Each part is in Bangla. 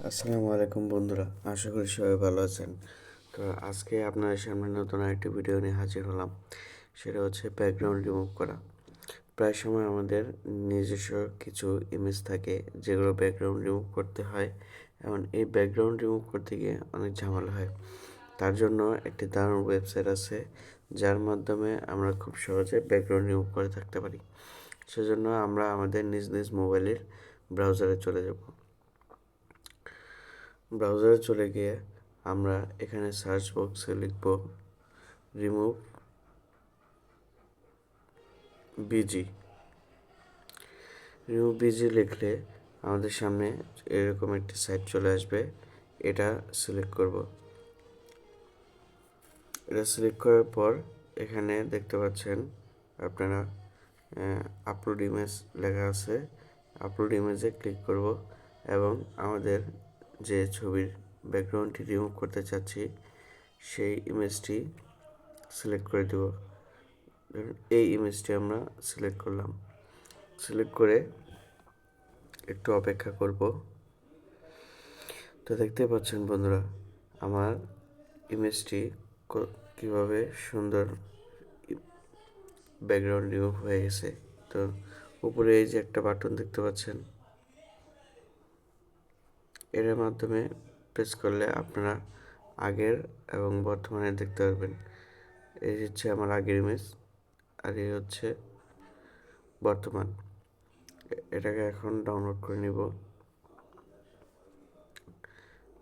আসসালামু আলাইকুম বন্ধুরা, আশা করি সবাই ভালো আছেন। তো আজকে আপনাদের সামনে নতুন আরেকটি ভিডিও নিয়ে হাজির হলাম। সেটা হচ্ছে ব্যাকগ্রাউন্ড রিমুভ করা। প্রায় সময় আমাদের নিজস্ব কিছু ইমেজ থাকে যেগুলো ব্যাকগ্রাউন্ড রিমুভ করতে হয়, এবং এই ব্যাকগ্রাউন্ড রিমুভ করতে গিয়ে অনেক ঝামেলা হয়। তার জন্য একটি দারুণ ওয়েবসাইট আছে যার মাধ্যমে আমরা খুব সহজে ব্যাকগ্রাউন্ড রিমুভ করে থাকতে পারি। সেজন্য আমরা আমাদের নিজ নিজ মোবাইলের ব্রাউজারে চলে যাব। ব্রাউজারে চলে গিয়ে আমরা এখানে সার্চ বক্সে লিখব রিমুভ বিজি। রিমুভ বিজি লিখলে আমাদের সামনে এরকম একটি সাইট চলে আসবে। এটা সিলেক্ট করব। এটা সিলেক্ট করার পর এখানে দেখতে পাচ্ছেন আপনারা আপলোড ইমেজ লেখা আছে। আপলোড ইমেজে ক্লিক করব এবং আমাদের যে ছবির ব্যাকগ্রাউন্ডটি রিমুভ করতে চাচ্ছি সেই ইমেজটি সিলেক্ট করে দেব। এই ইমেজটি আমরা সিলেক্ট করলাম। সিলেক্ট করে একটু অপেক্ষা করব। তো দেখতে পাচ্ছেন বন্ধুরা, আমার ইমেজটি কীভাবে সুন্দর ব্যাকগ্রাউন্ড রিমুভ হয়ে গেছে। তো উপরে এই যে একটা বাটন দেখতে পাচ্ছেন, এর মাধ্যমে প্রেস করলে আপনারা আগের এবং বর্তমানে দেখতে পারবেন। এই হচ্ছে আমার আগের ইমেজ আর এই হচ্ছে বর্তমান। এটাকে এখন ডাউনলোড করে নিব।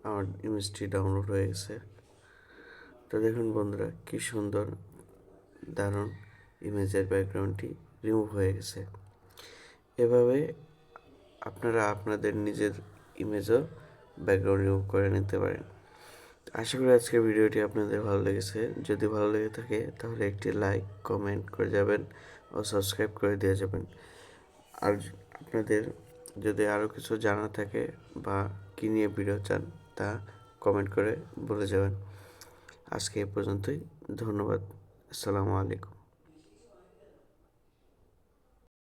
আমার ইমেজটি ডাউনলোড হয়ে গেছে। তো দেখুন বন্ধুরা, কি সুন্দর দারুণ ইমেজের ব্যাকগ্রাউন্ডটি রিমুভ হয়ে গেছে। এভাবে আপনারা আপনাদের নিজের ইমেজও ব্যাকগ্রাউন্ড রিমুভ করে নিতে পারেন। আশা করি আজকের ভিডিওটি আপনাদের ভালো লেগেছে। যদি ভালো লেগে থাকে তাহলে একটি লাইক, কমেন্ট করে যাবেন ও সাবস্ক্রাইব করে দিয়ে যাবেন। আর আপনাদের যদি আরও কিছু জানা থাকে বা কী নিয়ে ভিডিও চান তা কমেন্ট করে বলে যাবেন। আজকে এ পর্যন্তই। ধন্যবাদ। আসসালামু আলাইকুম।